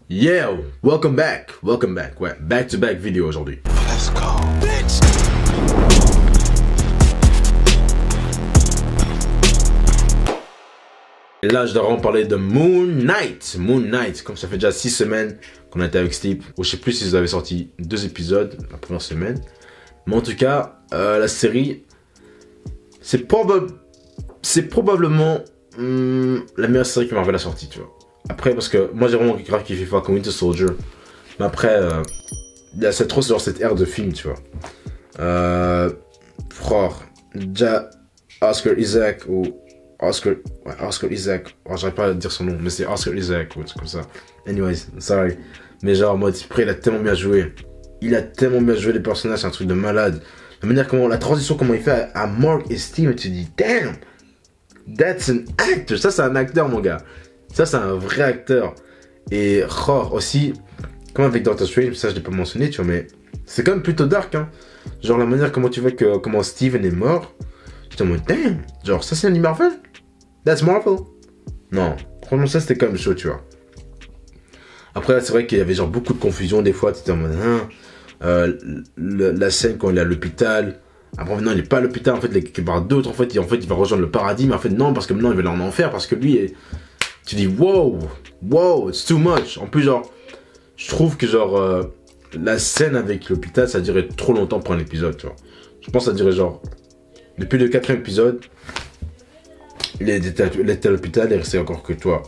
Yeah, welcome back, ouais, back to back vidéo aujourd'hui. Let's go, bitch. Et là, je dois vraiment parler de Moon Knight. Moon Knight, comme ça fait déjà 6 semaines qu'on a été avec Steve. Je sais plus si vous avez sorti 2 épisodes la première semaine. Mais en tout cas, la série, c'est probablement la meilleure série que Marvel a sortie, tu vois. Après, parce que moi j'ai vraiment grave kiffé Falcon Winter Soldier. Mais après, il y a trop genre cette ère de film, tu vois. Déjà, Oscar Isaac ou Oscar Isaac. Oh, j'arrive pas à dire son nom, mais c'est Oscar Isaac ou un truc comme ça. Anyways, sorry. Mais genre, moi, après, il a tellement bien joué. Il a tellement bien joué les personnages, c'est un truc de malade. La manière comment, la transition, comment il fait à Mark et Steve, tu te dis, damn, that's an actor. Ça, c'est un acteur, mon gars. Ça, c'est un vrai acteur. Et aussi, comme avec Doctor Strange, ça, je l'ai pas mentionné, tu vois, mais c'est quand même plutôt dark, hein. Genre, la manière comment tu vois que comment Steven est mort. J'étais en mode, damn, genre, ça, c'est un Marvel? That's Marvel? Non, franchement, ça, c'était quand même chaud, tu vois. Après, c'est vrai qu'il y avait genre beaucoup de confusion des fois. Tu étais en mode, la scène quand il est à l'hôpital. Après, non, il n'est pas à l'hôpital, en fait, il est quelque part d'autre. En fait, il va rejoindre le paradis, mais en fait, non, parce que maintenant, il va aller en enfer, parce que lui, tu dis, wow, it's too much. En plus, genre, je trouve que, genre, la scène avec l'hôpital, ça durait trop longtemps pour un épisode, tu vois. Je pense que ça durait, genre, depuis le 4e épisode, il était à l'hôpital, il restait encore que toi,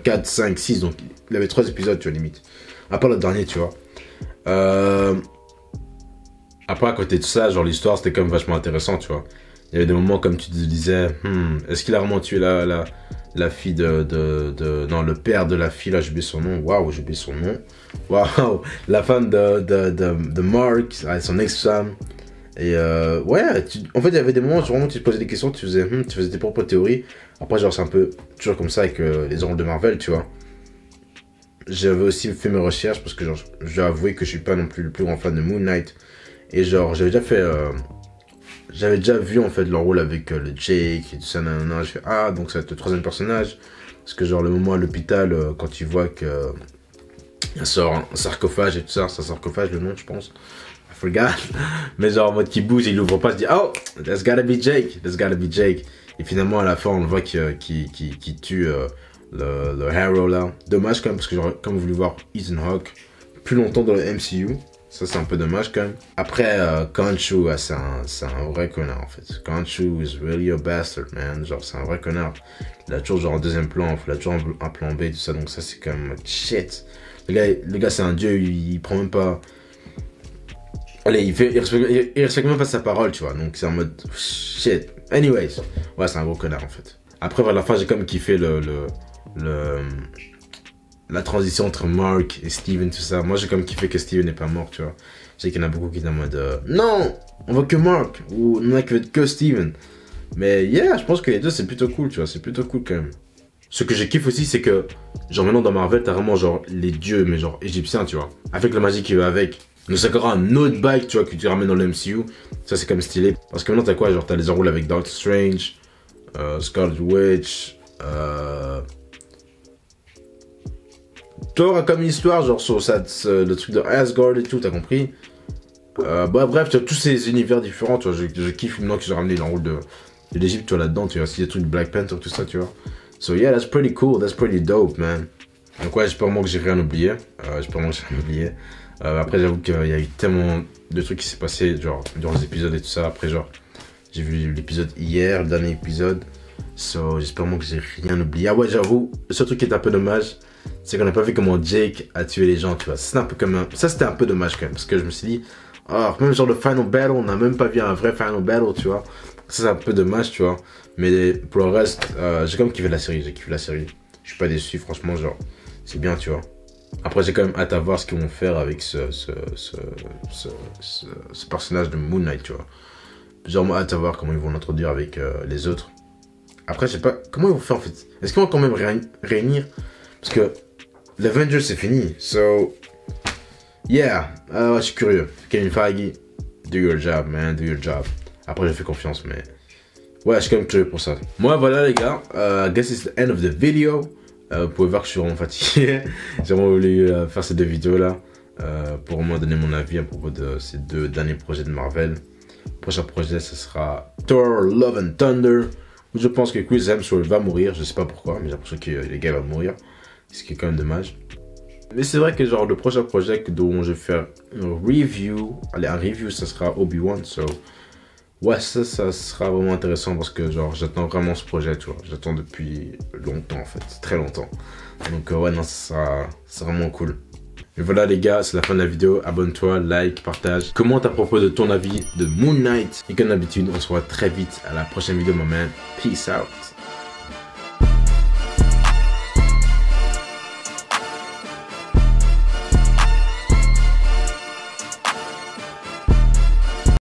4, 5, 6, donc il avait 3 épisodes, tu vois, limite. À part le dernier, tu vois. Après, à côté de ça, genre, l'histoire, c'était quand même vachement intéressant, tu vois. Il y avait des moments, comme tu te disais, est-ce qu'il a vraiment tué la fille non, le père de la fille, là, j'ai oublié son nom. Waouh, j'ai oublié son nom. Waouh, la femme de Mark, son ex-femme. Et ouais, en fait, il y avait des moments où vraiment tu te posais des questions, tu faisais tes propres théories. Après, genre, c'est un peu toujours comme ça avec les rôles de Marvel, tu vois. J'avais aussi fait mes recherches parce que, genre, je dois avouer que je suis pas non plus le plus grand fan de Moon Knight. Et genre, j'avais déjà vu en fait leur rôle avec le Jake et tout ça, nanana. Je fais, donc ça va être le 3e personnage. Parce que, genre, le moment à l'hôpital, quand tu vois que il sort un sarcophage et tout ça, c'est un sarcophage le nom, je pense. I forgot. Mais genre, en mode qui bouge, il ouvre pas, se dit, oh, that's gotta be Jake. Et finalement, à la fin, on le voit qu'il tue le Harrow là. Dommage quand même, parce que j'aurais comme voulu voir Ethan Hawke plus longtemps dans le MCU. Ça, c'est un peu dommage quand même. Après, Khonshu, c'est un vrai connard en fait. Khonshu is really a bastard, man. Genre, c'est un vrai connard. Il a toujours genre un 2e plan, il a toujours un plan B, tout ça. Donc, ça, c'est quand même shit. Le gars, c'est un dieu, il prend même pas. Allez, il respecte même pas sa parole, tu vois. Donc, c'est en mode shit. Anyways, ouais, c'est un gros connard en fait. Après, vers la fin, j'ai quand même kiffé la transition entre Mark et Steven, tout ça. Moi, j'ai quand même kiffé que Steven n'est pas mort, tu vois. Je sais qu'il y en a beaucoup qui sont en mode non, on veut que Mark, ou on a que Steven. Mais yeah, je pense que les deux, c'est plutôt cool, tu vois. C'est plutôt cool quand même. Ce que je kiffe aussi, c'est que, genre maintenant dans Marvel, t'as vraiment genre les dieux, mais genre égyptiens, tu vois. Avec la magie qui va avec. Donc c'est encore un autre bail, tu vois, que tu ramènes dans le MCU. Ça, c'est quand même stylé. Parce que maintenant, t'as quoi? Genre, t'as les enrôles avec Doctor Strange, Scarlet Witch, Thor a comme une histoire, genre sur le truc de Asgard et tout, t'as compris? Bref, tu as tous ces univers différents, tu vois. Je kiffe maintenant qu'ils ont ramené l'enrôle de l'Egypte, tu vois, là-dedans, tu vois. Aussi des trucs de Black Panther, tout ça, tu vois. So yeah, that's pretty cool, that's pretty dope, man. Donc ouais, j'espère vraiment que j'ai rien oublié. Après, j'avoue qu'il y a eu tellement de trucs qui s'est passé, genre, durant les épisodes et tout ça. Après, genre, j'ai vu l'épisode hier, le dernier épisode. So, j'espère vraiment que j'ai rien oublié. Ah ouais, j'avoue, le seul truc qui est un peu dommage, c'est qu'on n'a pas vu comment Jake a tué les gens, tu vois. Ça, c'était un peu dommage quand même, parce que je me suis dit, même genre le Final Battle, on n'a même pas vu un vrai Final Battle, tu vois. Ça, c'est un peu dommage, tu vois. Mais pour le reste, j'ai quand même kiffé la série, Je suis pas déçu, franchement, genre, c'est bien, tu vois. Après, j'ai quand même hâte à voir ce qu'ils vont faire avec ce personnage de Moon Knight, tu vois. Genre, moi, hâte à voir comment ils vont l'introduire avec les autres. Après, je sais pas, comment ils vont faire en fait. Est-ce qu'ils vont quand même réunir? Parce que l'Avengers, c'est fini. So, yeah, je suis curieux. Kevin Feige, do your job, man, do your job. Après, j'ai fait confiance, mais ouais, je suis quand même curieux pour ça. Moi, voilà, les gars. I guess it's the end of the video. Vous pouvez voir que je suis vraiment fatigué. J'ai vraiment voulu faire ces 2 vidéos là pour au moins donner mon avis à propos de ces 2 derniers projets de Marvel. Le prochain projet, ce sera Thor Love and Thunder, où je pense que Chris Hemsworth va mourir. Je sais pas pourquoi, mais j'ai l'impression que les gars vont mourir, ce qui est quand même dommage. Mais c'est vrai que genre le prochain projet dont je vais faire une review, allez, un review, ça sera Obi-Wan. So ouais, ça sera vraiment intéressant parce que genre j'attends vraiment ce projet, tu vois. J'attends depuis longtemps en fait, très longtemps. Donc ouais, non, ça sera vraiment cool. Et voilà les gars, c'est la fin de la vidéo. Abonne-toi, like, partage. Commente à propos de ton avis de Moon Knight. Et comme d'habitude, on se voit très vite à la prochaine vidéo, my man. Peace out.